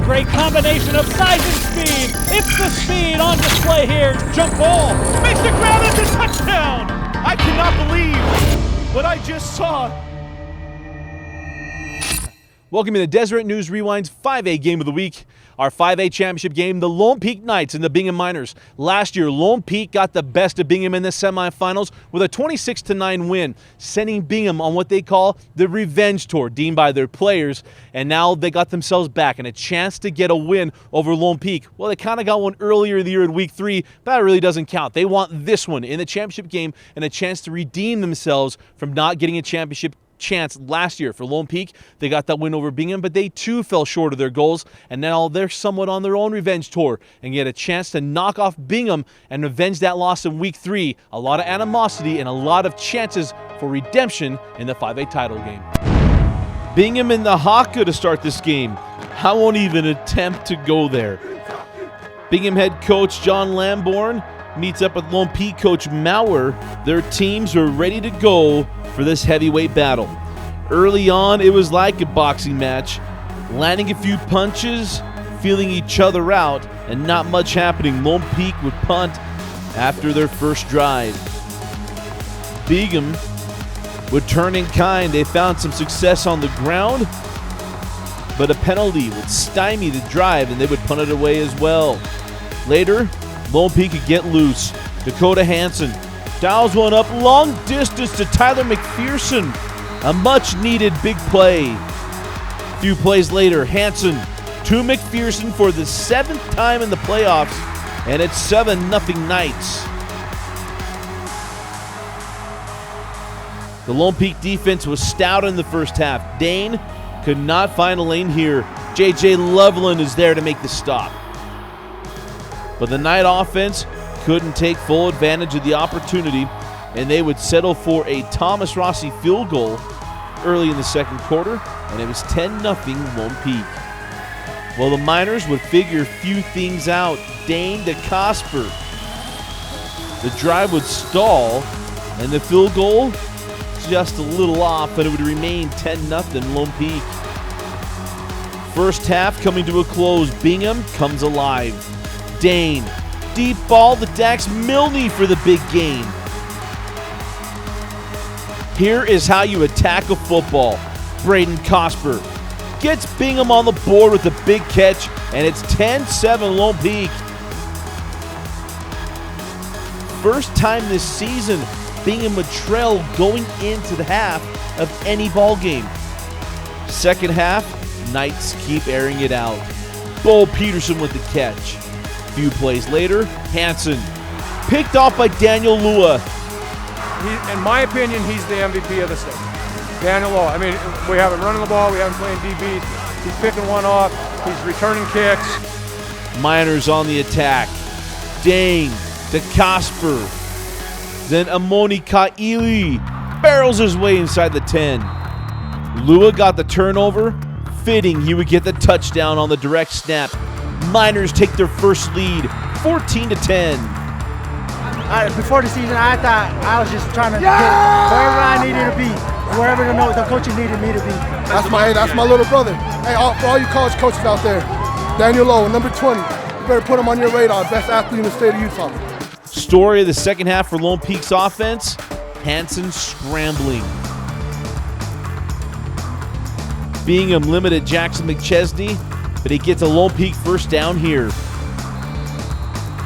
great combination of size and speed. It's the speed on display here. Jump ball. Makes the grab. It's a touchdown. I cannot believe what I just saw. Welcome to the Deseret News Rewind's 5A Game of the Week. Our 5A championship game, the Lone Peak Knights and the Bingham Miners. Last year, Lone Peak got the best of Bingham in the semifinals with a 26-9 win, sending Bingham on what they call the revenge tour, deemed by their players. And now they got themselves back and a chance to get a win over Lone Peak. Well, they kind of got one earlier in the year in week 3, but that really doesn't count. They want this one in the championship game and a chance to redeem themselves from not getting a championship chance last year. For Lone Peak, they got that win over Bingham, but they too fell short of their goals, and now they're somewhat on their own revenge tour and get a chance to knock off Bingham and avenge that loss in week 3. A lot of animosity and a lot of chances for redemption in the 5A title game. Bingham in the haka to start this game. I won't even attempt to go there. Bingham head coach John Lamborn meets up with Lone Peak coach Mauer. Their teams are ready to go for this heavyweight battle. Early on, it was like a boxing match, landing a few punches, feeling each other out, and not much happening. Lone Peak would punt after their first drive. Bingham would turn in kind. They found some success on the ground, but a penalty would stymie the drive, and they would punt it away as well. Later, Lone Peak could get loose. Dakota Hansen dials one up long distance to Tyler McPherson. A much-needed big play. A few plays later, Hansen to McPherson for the 7th time in the playoffs, and it's 7-0 Knights. The Lone Peak defense was stout in the first half. Dane could not find a lane here. J.J. Loveland is there to make the stop. But the Knight offense couldn't take full advantage of the opportunity, and they would settle for a Thomas Rossi field goal early in the second quarter, and it was 10-0 Lone Peak. Well, the Miners would figure few things out. Dane to Cosper. The drive would stall, and the field goal just a little off, but it would remain 10-0 Lone Peak. First half coming to a close. Bingham comes alive. Dane, deep ball to Dax Milne for the big gain. Here is how you attack a football. Braden Cosper gets Bingham on the board with a big catch, and it's 10-7 Lone Peak. First time this season, Bingham would trail going into the half of any ball game. Second half, Knights keep airing it out. Bo Peterson with the catch. Few plays later, Hansen picked off by Daniel Lua. In my opinion, he's the MVP of the state. Daniel Lua. I mean, we haven't running the ball, we haven't playing DBs. He's picking one off, he's returning kicks. Miners on the attack. Dane to Cosper. Then Amoni Kaili barrels his way inside the 10. Lua got the turnover. Fitting he would get the touchdown on the direct snap. Miners take their first lead, 14-10. Before the season, I thought I was just trying to get wherever I needed to be, wherever the coaches needed me to be. That's my little brother. Hey, for all you college coaches out there, Daniel Lowe, number 20. You better put him on your radar. Best athlete in the state of Utah. Story of the second half for Lone Peak's offense, Hansen scrambling. Bingham limited Jackson McChesney, but he gets a Lone Peak first down here.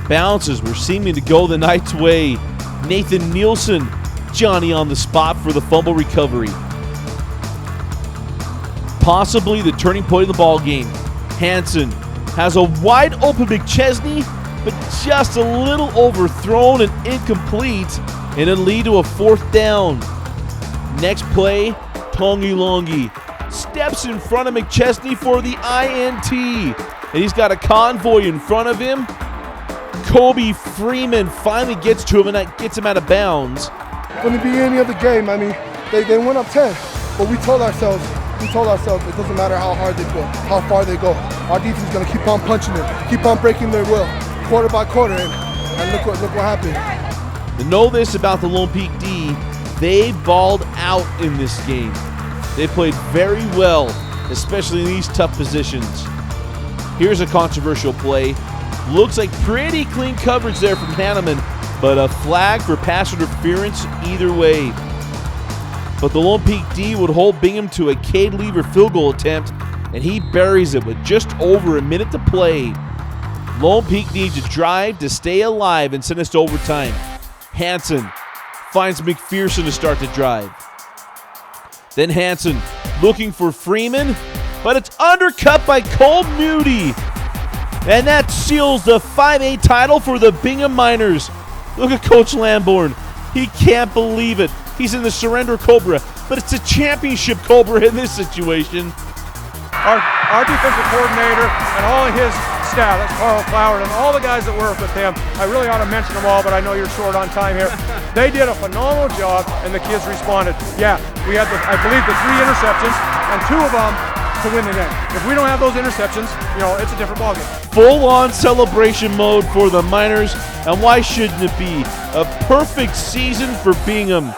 Bounces were seeming to go the Knights' way. Nathan Nielsen, Johnny on the spot for the fumble recovery. Possibly the turning point of the ball game. Hansen has a wide open McChesney, but just a little overthrown and incomplete, and it'll lead to a fourth down. Next play, Tongi Longi steps in front of McChesney for the INT, and he's got a convoy in front of him. Kobe Freeman finally gets to him, and that gets him out of bounds. From the beginning of the game, I mean, they went up 10, but we told ourselves it doesn't matter how hard they go, how far they go. Our defense is going to keep on punching them, keep on breaking their will, quarter by quarter, and look what happened. To know this about the Lone Peak D, they balled out in this game. They played very well, especially in these tough positions. Here's a controversial play. Looks like pretty clean coverage there from Hanneman, but a flag for pass interference either way. But the Lone Peak D would hold Bingham to a Cade Lever field goal attempt, and he buries it with just over a minute to play. Lone Peak needs to drive to stay alive and send us to overtime. Hansen finds McPherson to start the drive. Then Hansen looking for Freeman, but it's undercut by Cole Moody. And that seals the 5A title for the Bingham Miners. Look at Coach Lamborn. He can't believe it. He's in the surrender Cobra, but it's a championship Cobra in this situation. Our defensive coordinator and all of his staff, that's Carl Cloward, and all the guys that work with him, I really ought to mention them all, but I know you're short on time here. They did a phenomenal job, and the kids responded. Yeah, we had, I believe, the 3 interceptions, and 2 of them to win the game. If we don't have those interceptions, it's a different ballgame. Full-on celebration mode for the Miners, and why shouldn't it be? A perfect season for Bingham.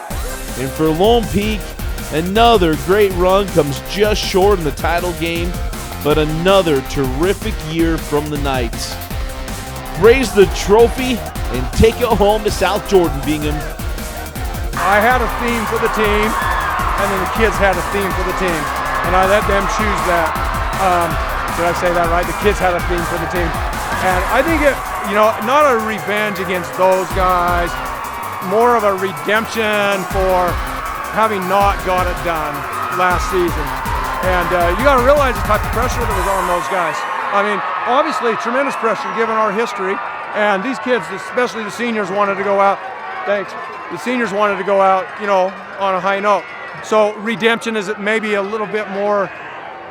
And for Lone Peak, another great run comes just short in the title game, but another terrific year from the Knights. Raise the trophy and take it home to South Jordan, Bingham. I had a theme for the team, and then the kids had a theme for the team, and I let them choose that. Did I say that right? The kids had a theme for the team. And I think it, not a revenge against those guys, more of a redemption for having not got it done last season. And you got to realize the type of pressure that was on those guys. I mean, obviously tremendous pressure given our history, and these kids, especially the seniors, wanted to go out. Thanks. The seniors wanted to go out, on a high note. So redemption is maybe a little bit more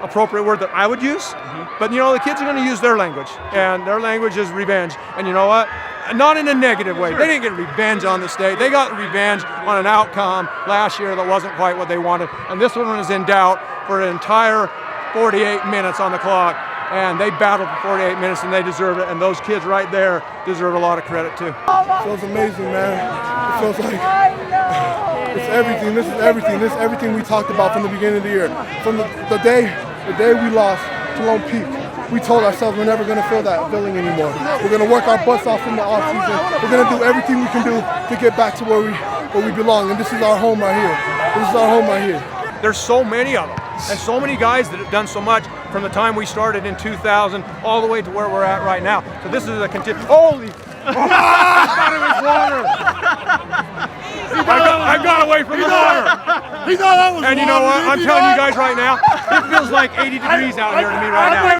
appropriate word that I would use, but the kids are going to use their language, and their language is revenge. And you know what? Not in a negative way. They didn't get revenge on the state. They got revenge on an outcome last year that wasn't quite what they wanted, and this one was in doubt for an entire 48 minutes on the clock, and they battled for 48 minutes, and they deserve it, and those kids right there deserve a lot of credit too. It feels amazing, man. It feels like it's everything. This is everything. This is everything we talked about from the beginning of the year. From the day we lost to Lone Peak, we told ourselves we're never going to feel that feeling anymore. We're going to work our butts off in the offseason. We're going to do everything we can do to get back to where we belong. And this is our home right here. This is our home right here. There's so many of them, and so many guys that have done so much from the time we started in 2000 all the way to where we're at right now. So this is a holy! I thought it was water. I got away from the water. He thought that was and you know what? I'm telling you guys right now, it feels like 80 degrees out here to me right now.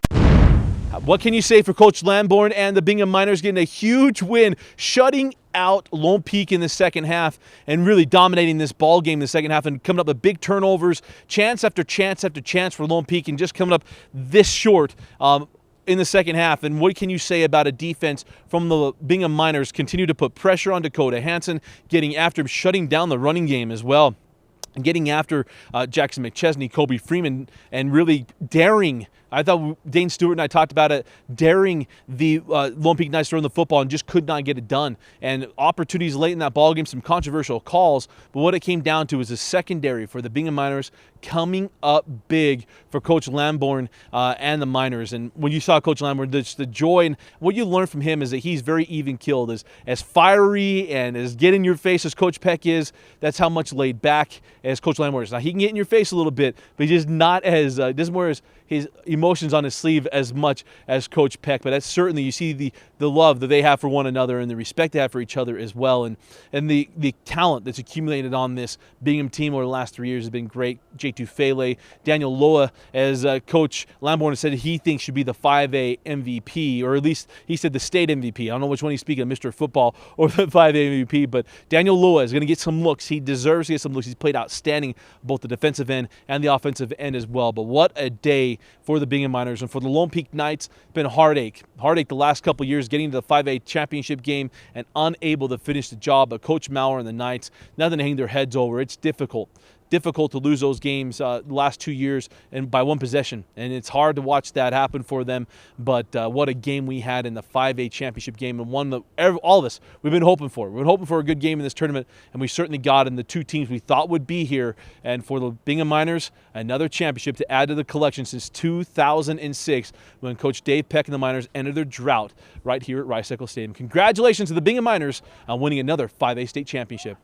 What can you say for Coach Lamborn and the Bingham Miners getting a huge win, shutting out Lone Peak in the second half and really dominating this ball game in the second half and coming up with big turnovers, chance after chance after chance for Lone Peak, and just coming up this short in the second half? And what can you say about a defense from the Bingham Miners continue to put pressure on Dakota Hansen, getting after him, shutting down the running game as well, and getting after Jackson McChesney, Kobe Freeman, and really daring. I thought Dane Stewart and I talked about it, daring the Lone Peak Knights to run the football and just could not get it done. And opportunities late in that ball game, some controversial calls, but what it came down to was a secondary for the Bingham Miners coming up big for Coach Lamborn and the Miners. And when you saw Coach Lamborn, the joy and what you learn from him is that he's very even-keeled, as fiery and as get in your face as Coach Peck is. That's how much laid back as Coach Lamborn is. Now he can get in your face a little bit, but he's just not as doesn't wear his emotions on his sleeve as much as Coach Peck. But that's certainly, you see the love that they have for one another and the respect they have for each other as well. And the talent that's accumulated on this Bingham team over the last 3 years has been great. J2 Fele, Daniel Loa, as Coach Lamborn said he thinks should be the 5A MVP, or at least he said the state MVP. I don't know which one he's speaking of, Mr. Football or the 5A MVP, but Daniel Loa is going to get some looks. He deserves to get some looks. He's played outstanding both the defensive end and the offensive end as well. But what a day for the Bingham Miners and for the Lone Peak Knights. It's been a heartache the last couple of years, getting to the 5A championship game and unable to finish the job. But Coach Maurer and the Knights, nothing to hang their heads over. It's difficult difficult to lose those games the last 2 years and by one possession, and it's hard to watch that happen for them. But what a game we had in the 5A championship game, and one that all of us we've been hoping for. We've been hoping for a good game in this tournament, and we certainly got in the two teams we thought would be here. And for the Bingham Miners, another championship to add to the collection since 2006, when Coach Dave Peck and the Miners ended their drought right here at Rice Eccles Stadium. Congratulations to the Bingham Miners on winning another 5A state championship.